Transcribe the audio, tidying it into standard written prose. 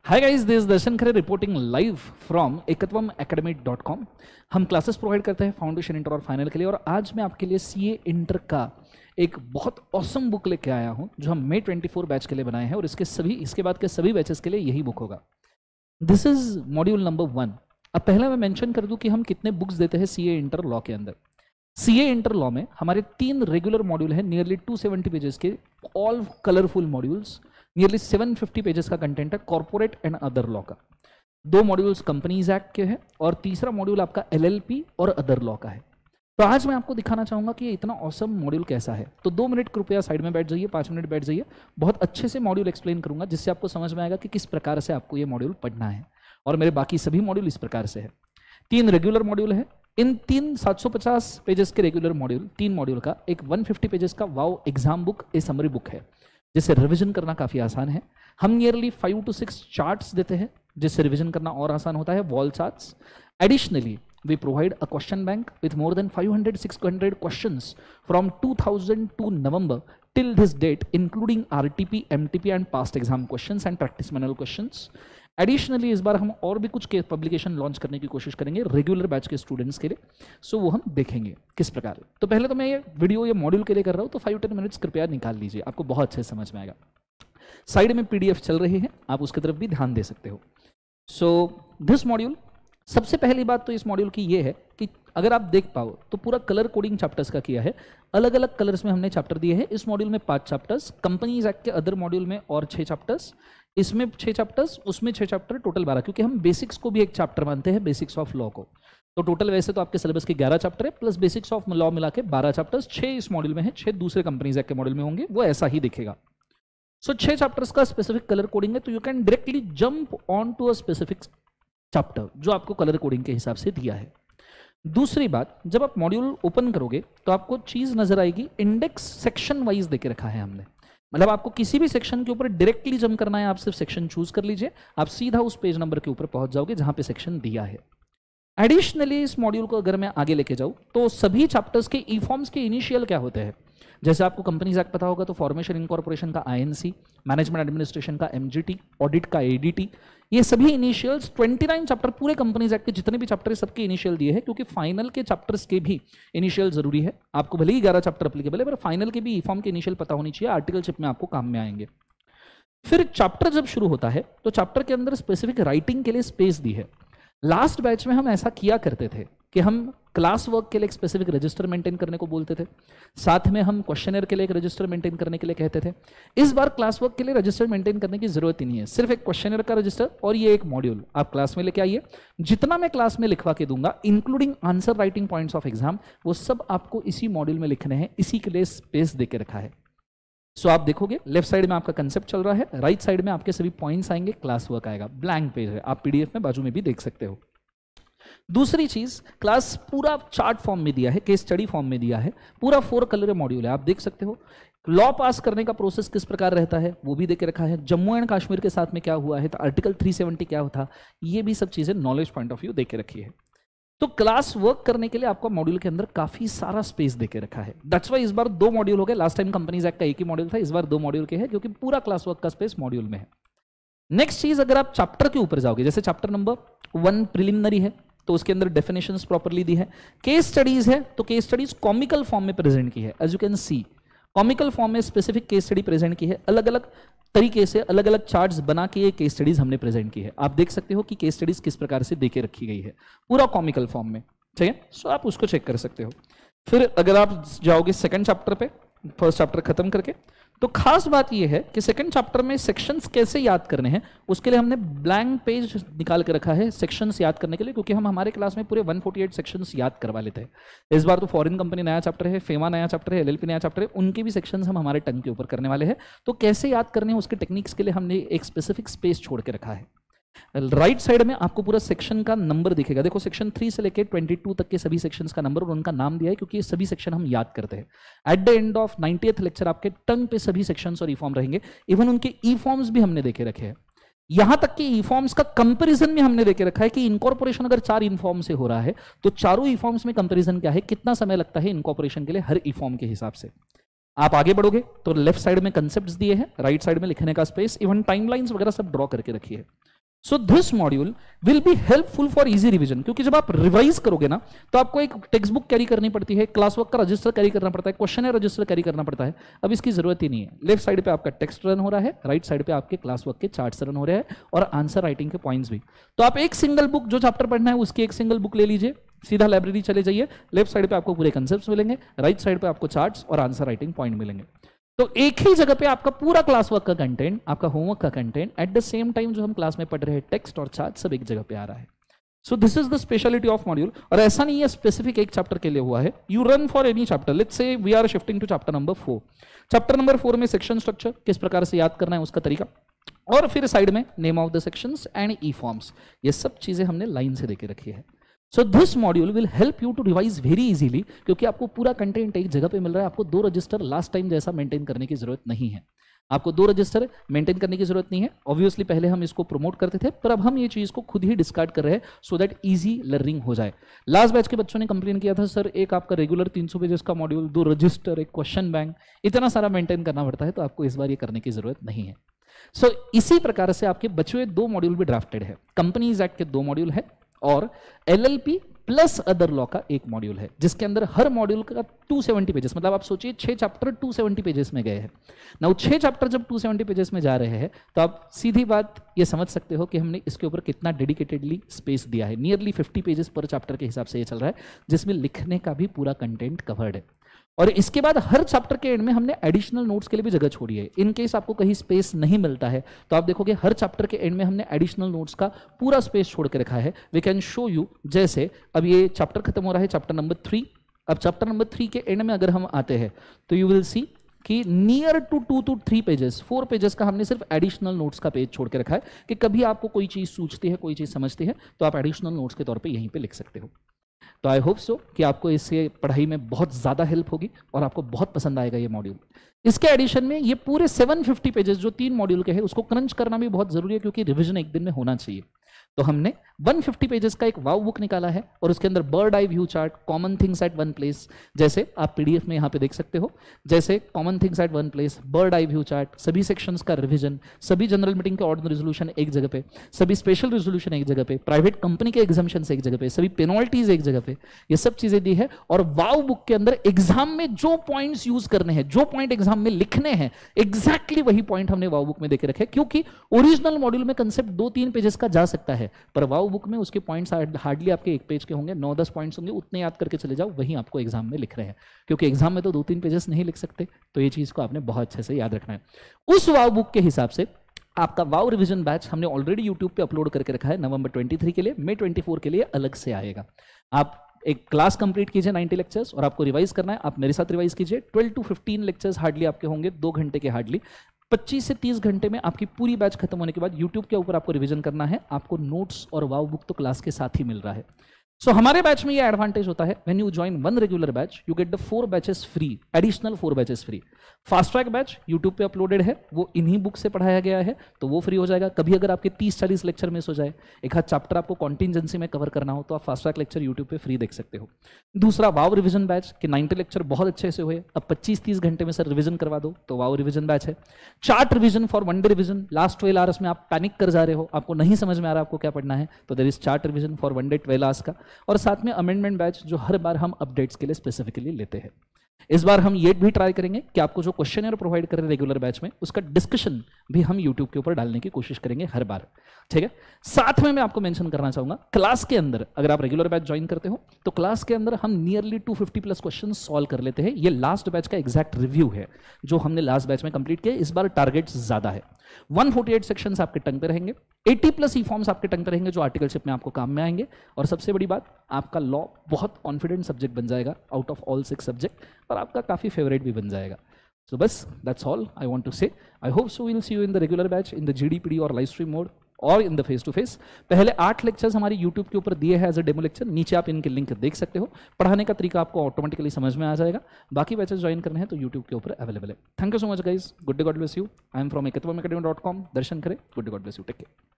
Hi guys, this is Darshan Khare reporting live from ekatwamacademy.com। हम classes provide करते हैं foundation, inter और final के लिए। और आज मैं आपके लिए सीए इंटर का एक बहुत ऑसम बुक लेके आया हूं जो हम May 24 बैच के लिए बनाए हैं और इसके बाद के सभी बैचेस के लिए यही बुक होगा। This is module number 1। अब पहले मैं मेंशन कर दूं कि हम कितने बुक्स देते हैं सीए इंटर लॉ के अंदर। सीए इंटर लॉ में हमारे 3 रेगुलर मॉड्यूल हैं, नियरली 270 पेजेस के, all colourful modules. Nearly 750 pages का कंटेंट है कॉर्पोरेट एंड अदर लॉ का। 2 मॉड्यूल्स कंपनीज एक्ट के हैं और तीसरा मॉड्यूल आपका एलएलपी और अदर लॉ का है। तो आज मैं आपको दिखाना चाहूंगा कि ये इतना ऑसम मॉड्यूल कैसा है। तो 2 मिनट कृपया साइड में बैठ जाइए, 5 मिनट बैठ जाइए। बहुत अच्छे से मॉड्यूल एक्सप्लेन करूंगा जिससे आपको समझ में आएगा कि किस प्रकार से आपको ये मॉड्यूल पढ़ना है। और मेरे बाकी सभी मॉड्यूल इस प्रकार से है। 3 रेगुलर मॉड्यूल है। इन 3 750 पेजेस के रेगुलर मॉड्यूल, 3 मॉड्यूल का एक 150 पेजेस का वाओ एग्जाम बुक, ए समरी बुक है जिससे रिवीजन करना काफी आसान है। हम नियरली 5 to 6 चार्ट्स देते हैं जिससे रिवीजन करना और आसान होता है, wall charts. Additionally we provide a question bank with more than 500-600 questions from 2002 November till this date, including RTP, MTP and past exam questions and practice manual questions. Additionally इस बार हम और भी कुछ पब्लिकेशन लॉन्च करने की कोशिश करेंगे regular batch के स्टूडेंट्स के लिए। सो वो हम देखेंगे किस प्रकार। तो पहले तो मैं ये वीडियो ये मॉड्यूल के लिए कर रहा हूँ, तो 5-10 मिनट्स कृपया निकाल लीजिए, आपको बहुत अच्छे समझ में आएगा। साइड में पीडीएफ चल रही है, आप उसकी तरफ भी ध्यान दे सकते हो। सो दिस मॉड्यूल, सबसे पहली बात तो इस मॉड्यूल की ये है कि अगर आप देख पाओ तो पूरा कलर कोडिंग चैप्टर्स का किया है। अलग अलग कलर्स में हमने चैप्टर दिए हैं। इस मॉड्यूल में 5 चैप्टर्स, कंपनीज एक्ट के अदर मॉड्यूल में और 6 चैप्टर्स, इसमें 6 चैप्टर्स, उसमें 6 चैप्टर, टोटल 12, क्योंकि हम बेसिक्स को भी एक चैप्टर मानते हैं, बेसिक्स ऑफ लॉ को। तो टोटल वैसे तो आपके सिलेबस के 11 चैप्टर है प्लस बेसिक्स ऑफ लॉ मिला के 12 चैप्टर्स। 6 इस मॉड्यूल में है, 6 दूसरे कंपनीज एक्ट के मॉड्यूल में होंगे, वो ऐसा ही दिखेगा। सो 6 चैप्टर्स का स्पेसिफिक कलर कोडिंग है, तो you can directly jump on to a specific chapter जो आपको कलर कोडिंग के हिसाब से दिया है। दूसरी बात, जब आप मॉड्यूल ओपन करोगे तो आपको चीज नजर आएगी, इंडेक्स सेक्शन वाइज देके रखा है हमने। मतलब आपको किसी भी सेक्शन के ऊपर डायरेक्टली जंप करना है, आप सिर्फ सेक्शन चूज कर लीजिए, आप सीधा उस पेज नंबर के ऊपर पहुंच जाओगे जहां पे सेक्शन दिया है। एडिशनली इस मॉड्यूल को अगर मैं आगे लेके जाऊं तो सभी चैप्टर्स के ई फॉर्म्स के इनिशियल क्या होते हैं। जैसे आपको कंपनीज एक्ट पता होगा तो फॉर्मेशन इनकॉर्पोरेशन का आईएनसी, मैनेजमेंट एडमिनिस्ट्रेशन का एमजीटी, ऑडिट का एडीटी, ये सभी इनिशियल्स 29 चैप्टर पूरे कंपनीज एक्ट के जितने भी चैप्टर है सबके इनिशियल दिए हैं, क्योंकि फाइनल के चैप्टर्स के भी इनिशियल जरूरी है। आपको भले ही 11 चैप्टर अप्लीकेबल है पर फाइनल के भी ई फॉर्म के इनिशियल पता होनी चाहिए, आर्टिकलशिप में आपको काम में आएंगे। फिर चैप्टर जब शुरू होता है तो चैप्टर के अंदर स्पेसिफिक राइटिंग के लिए स्पेस दी है। लास्ट बैच में हम ऐसा किया करते थे कि हम क्लास वर्क के लिए एक स्पेसिफिक रजिस्टर मेंटेन करने को बोलते थे, साथ में हम क्वेश्चनर के लिए एक रजिस्टर मेंटेन करने के लिए कहते थे। इस बार क्लास वर्क के लिए रजिस्टर मेंटेन करने की जरूरत ही नहीं है, सिर्फ एक क्वेश्चनर का रजिस्टर और ये एक मॉड्यूल आप क्लास में लेके आइए। जितना मैं क्लास में लिखवा के दूंगा including answer writing points of exam, वो सब आपको इसी मॉड्यूल में लिखने हैं, इसी के लिए स्पेस देके रखा है। सो आप देखोगे लेफ्ट साइड में आपका कंसेप्ट चल रहा है, राइट साइड में आपके सभी पॉइंट्स आएंगे, क्लास वर्क आएगा, ब्लैंक पेज है, आप पीडीएफ में बाजू में भी देख सकते हो। दूसरी चीज, क्लास पूरा चार्ट फॉर्म में दिया है, केस स्टडी फॉर्म में दिया है, पूरा 4 कलर मॉड्यूल है, आप देख सकते हो। लॉ पास करने का प्रोसेस किस प्रकार रहता है वो भी देके रखा है। जम्मू एंड कश्मीर के साथ में क्या हुआ है, तो आर्टिकल 370 क्या होता, ये भी सब चीजें नॉलेज पॉइंट ऑफ व्यू देके रखी है। तो क्लास वर्क करने के लिए आपको मॉड्यूल के अंदर काफी सारा स्पेस देके रखा है। दैट्स वाई इस बार 2 मॉड्यूल हो गए। लास्ट टाइम कंपनीज एक्ट का एक ही मॉड्यूल था, इस बार 2 मॉड्यूल के हैं क्योंकि पूरा क्लास वर्क का स्पेस मॉड्यूल में है। नेक्स्ट चीज, अगर आप चैप्टर के ऊपर जाओगे, जैसे चैप्टर नंबर 1 प्रिलिमिनरी है तो उसके अंदर डेफिनेशंस प्रॉपर्ली दी है। केस स्टडीज है तो केस स्टडीज कॉमिकल फॉर्म में प्रेजेंट की है, as you can see comical form में स्पेसिफिक केस स्टडी प्रेजेंट की है। अलग अलग तरीके से अलग अलग चार्ट्स बना के ये केस स्टडीज हमने प्रेजेंट की है। आप देख सकते हो कि केस स्टडीज किस प्रकार से देके रखी गई है, पूरा कॉमिकल फॉर्म में, ठीक है। सो आप उसको चेक कर सकते हो। फिर अगर आप जाओगे सेकंड चैप्टर पे, फर्स्ट चैप्टर खत्म करके, तो खास बात यह है कि सेकंड चैप्टर में सेक्शंस कैसे याद करने हैं उसके लिए हमने ब्लैंक पेज निकाल के रखा है सेक्शंस याद करने के लिए, क्योंकि हम हमारे क्लास में पूरे 148 सेक्शंस याद करवा लेते हैं। इस बार तो फॉरेन कंपनी नया चैप्टर है, फेमा नया चैप्टर है, एलएलपी नया चैप्टर है, उनके भी सेक्शंस हम हमारे टंग के ऊपर करने वाले हैं। तो कैसे याद करने हैं उसके टेक्निक्स के लिए हमने एक स्पेसिफिक स्पेस छोड़ के रखा है। राइट साइड में आपको पूरा सेक्शन का नंबर दिखेगा। देखो सेक्शन 3 से लेकर 22 तक के सभी सेक्शंस का नंबर और उनका नाम दिया है, क्योंकि ये सभी सेक्शन हम याद करते हैं। At the end of 90th lecture आपके टंग पे सभी सेक्शंस और ई फॉर्म रहेंगे। इवन उनके ई फॉर्म्स भी हमने देखे रखे हैं, यहां तक कि ई फॉर्म्स का कंपैरिजन भी हमने देके रखा है कि इनकॉर्पोरेशन अगर 4 ई फॉर्म से हो रहा है तो चारों ई फॉर्म्स में कंपैरिजन क्या है, कितना समय लगता है इनकॉर्पोरेशन के लिए हर ई फॉर्म के हिसाब से। आप आगे बढ़ोगे तो लेफ्ट साइड में कंसेप्ट्स दिए हैं, राइट साइड में लिखने का स्पेस, इवन टाइमलाइंस वगैरह सब ड्रॉ करके रखिए। सो this module will be helpful for easy revision, क्योंकि जब आप रिवाइज करोगे ना तो आपको एक टेक्स्ट बुक कैरी करनी पड़ती है, क्लास वर्क का रजिस्टर कैरी करना पड़ता है, क्वेश्चन रजिस्टर कैरी करना पड़ता है। अब इसकी जरूरत ही नहीं है। लेफ्ट साइड पे आपका टेक्स्ट रन हो रहा है, राइट साइड पे आपके क्लास वर्क के चार्ट्स रन हो रहे हैं और आंसर राइटिंग के पॉइंट्स भी। तो आप एक सिंगल बुक, जो चैप्टर पढ़ना है उसकी एक सिंगल बुक ले लीजिए, सीधा लाइब्रेरी चले जाइए, लेफ्ट साइड पे आपको पूरे कंसेप्ट्स मिलेंगे, राइट साइड पे आपको चार्ट्स और आंसर राइटिंग पॉइंट मिलेंगे। तो एक ही जगह पे आपका पूरा क्लास वर्क का कंटेंट, आपका होमवर्क का content at the same time जो हम क्लास में पढ़ रहे हैं टेक्स्ट और चार्ट सब एक जगह पे आ रहा है। So this is the speciality of module. और ऐसा नहीं है स्पेसिफिक एक चैप्टर के लिए हुआ है, you run for any chapter. Let's say we are shifting to chapter number 4। Chapter number 4 में सेक्शन स्ट्रक्चर किस प्रकार से याद करना है उसका तरीका, और फिर साइड में name of the sections and e forms, ये सब चीजें हमने लाइन से देके रखी है। So this module will help you to revise very easily, क्योंकि आपको पूरा कंटेंट एक जगह पे मिल रहा है। आपको 2 रजिस्टर लास्ट टाइम जैसा मेंटेन करने की जरूरत नहीं है। आपको 2 रजिस्टर मेंटेन करने की जरूरत नहीं है। ऑब्वियसली पहले हम इसको प्रमोट करते थे, पर अब हम ये चीज को खुद ही डिस्कार्ड कर रहे हैं सो दैट इजी लर्निंग हो जाए। लास्ट बैच के बच्चों ने कंप्लेन किया था, सर एक आपका रेगुलर 300 पेजेस का मॉड्यूल, 2 रजिस्टर, एक क्वेश्चन बैंक, इतना सारा मेंटेन करना पड़ता है। तो आपको इस बार ये करने की जरूरत नहीं है। सो इसी प्रकार से आपके बचे हुए 2 मॉड्यूल भी ड्राफ्टेड है। कंपनीज एक्ट के 2 मॉड्यूल है और LLP प्लस अदर लॉ का एक मॉड्यूल है, जिसके अंदर हर मॉड्यूल का 270 पेजेस, मतलब आप सोचिए 6 चैप्टर 270 पेजेस में गए हैं। नाउ 6 चैप्टर जब 270 पेजेस में जा रहे हैं तो आप सीधी बात ये समझ सकते हो कि हमने इसके ऊपर कितना डेडिकेटेडली स्पेस दिया है। नियरली 50 पेजेस पर चैप्टर के हिसाब से ये चल रहा है, जिसमें लिखने का भी पूरा कंटेंट कवर्ड है। और इसके बाद हर चैप्टर के एंड में हमने एडिशनल नोट्स के लिए भी जगह छोड़ी है। इन केस आपको कहीं स्पेस नहीं मिलता है तो आप देखोगे हर चैप्टर के एंड में हमने एडिशनल नोट्स का पूरा स्पेस छोड़ के रखा है। वी कैन शो यू, जैसे अब ये चैप्टर खत्म हो रहा है, चैप्टर नंबर 3। अब चैप्टर नंबर 3 के एंड में अगर हम आते हैं तो यू विल सी कि near to 2 to 3 pages, 4 pages का हमने सिर्फ एडिशनल नोट्स का पेज छोड़ के रखा है कि कभी आपको कोई चीज सूझती है, कोई चीज समझती है तो आप एडिशनल नोट्स के तौर पर यहीं पर लिख सकते हो। तो आई होप सो कि आपको इससे पढ़ाई में बहुत ज़्यादा हेल्प होगी और आपको बहुत पसंद आएगा ये मॉड्यूल। इसके एडिशन में ये पूरे 750 पेजेस जो 3 मॉड्यूल के हैं उसको क्रंच करना भी बहुत जरूरी है, क्योंकि रिवीजन एक दिन में होना चाहिए। तो हमने 150 पेजेस का एक वाव बुक निकाला है और उसके अंदर bird eye view chart, common things at one place, जैसे आप PDF में यहाँ पे देख सकते हो, जैसे common things at one place, bird eye view chart, सभी सेक्शंस का रिवीजन, सभी जनरल मीटिंग के ऑर्डिनरी रेजोल्यूशन एक जगह पे, सभी स्पेशल रेजोल्यूशन एक जगह पे, प्राइवेट कंपनी के एग्जामिशंस एक जगह पे, सभी पेनल्टीज एक जगह पे, ये सब चीजें दी है। और वाव बुक के अंदर एग्जाम में जो पॉइंट्स यूज करने हैं, जो पॉइंट एग्जाम में लिखने हैं, एग्जैक्टली वही पॉइंट हमने वाव बुक में देके रखे, क्योंकि ओरिजिनल मॉड्यूल में कंसेप्ट 2-3 पेजेस का जा सकता है, पर वाव बुक में उसके पॉइंट्स हार्डली आपके 1 पेज के होंगे, 9-10 पॉइंट्स होंगे, उतने याद करके चले जाओ, वही आपको एग्जाम में लिख रहे हैं। क्योंकि एग्जाम में तो 2-3 पेजेस नहीं लिख सकते, तो ये चीज को आपने बहुत अच्छे से याद रखना है। उस वाव बुक के हिसाब से आपका वाव रिवीजन बैच हमने ऑलरेडी यूट्यूब पे अपलोड करके रखा है नवंबर 23 के लिए, मई 24 के लिए अलग से आएगा। आप एक क्लास कंप्लीट कीजिए 90 लेक्चर्स, और आपको रिवाइज करना है, आप मेरे साथ रिवाइज कीजिए। 12 to 15 लेक्चर्स हार्डली आपके होंगे, 2 घंटे के हार्डली। 25 से 30 घंटे में आपकी पूरी बैच खत्म होने के बाद यूट्यूब के ऊपर आपको रिवीजन करना है। आपको नोट्स और वाव बुक तो क्लास के साथ ही मिल रहा है। सो हमारे बैच में ये एडवांटेज होता है, when you join 1 regular batch you get the 4 batches free, additional 4 batches free. Fast track batch YouTube पे अपलोडेड है, वो इन्हीं बुक से पढ़ाया गया है, तो वो फ्री हो जाएगा। कभी अगर आपके 30-40 लेक्चर मिस हो जाए, एक आध चैप्टर आपको कॉन्टिजेंसी में कवर करना हो, तो आप फास्ट ट्रैक लेक्चर यूट्यूब पे फ्री देख सकते हो। दूसरा वाव रिवीजन बैच के 90 लेक्चर बहुत अच्छे से हुए, अब 25-30 घंटे में सर रिवीजन करवा दो, तो वाव रिवीजन बैच है। Chart revision for 1 day revision, last 12 hours में आप पैनिक कर जा रहे हो, आपको नहीं समझ में आ रहा आपको क्या पढ़ना है, तो there is chart revision for 1 day 12 hours का। और साथ में अमेंडमेंट बैच जो हर बार हम अपडेट्स के लिए स्पेसिफिकली लेते हैं। इस बार हम ये भी ट्राई करेंगे कि आपको जो क्वेश्चन प्रोवाइड कर रहे हैं रेगुलर बैच में, उसका डिस्कशन भी हम यूट्यूब के ऊपर डालने की कोशिश करेंगे हर बार, ठीक है। साथ में मैं आपको मेंशन करना चाहूंगा, क्लास के अंदर अगर आप रेगुलर बैच ज्वाइन करते हो तो क्लास के अंदर हम नियरली 250 प्लस क्वेश्चन सॉल्व कर लेते हैं। ये लास्ट बैच का एग्जैक्ट रिव्यू है जो हमने लास्ट बैच में कंप्लीट किया। इस बार टारगेट्स ज्यादा है। 148 सेक्शंस आपके टंग पे रहेंगे, 80 प्लस ई फॉर्म्स आपके टंग पे रहेंगे जो आर्टिकलशिप में आपको काम में आएंगे। और सबसे बड़ी बात, आपका लॉ बहुत कॉन्फिडेंट सब्जेक्ट बन जाएगा आउट ऑफ ऑल 6 सब्जेक्ट, और आपका काफी फेवरेट भी बन जाएगा। सो बस that's all I want to say. I hope so will see you in the regular batch in the GDPD और लाइव स्ट्रीम मोड और in the face to face. पहले 8 लेक्चर्स हमारे यूट्यूब के ऊपर दिए हैं एज अ डेमो लेक्चर, नीचे आप इनके लिंक देख सकते हो। पढ़ाने का तरीका आपको ऑटोमेटिकली समझ में आ जाएगा। बाकी बैचेस ज्वाइन करने हैं तो यूट्यूब के ऊपर अवेलेबल है। Thank you so much guys, good day, God bless you. I am from ekatwamacademy.com। दर्शन करें, good day, God bless you, take care.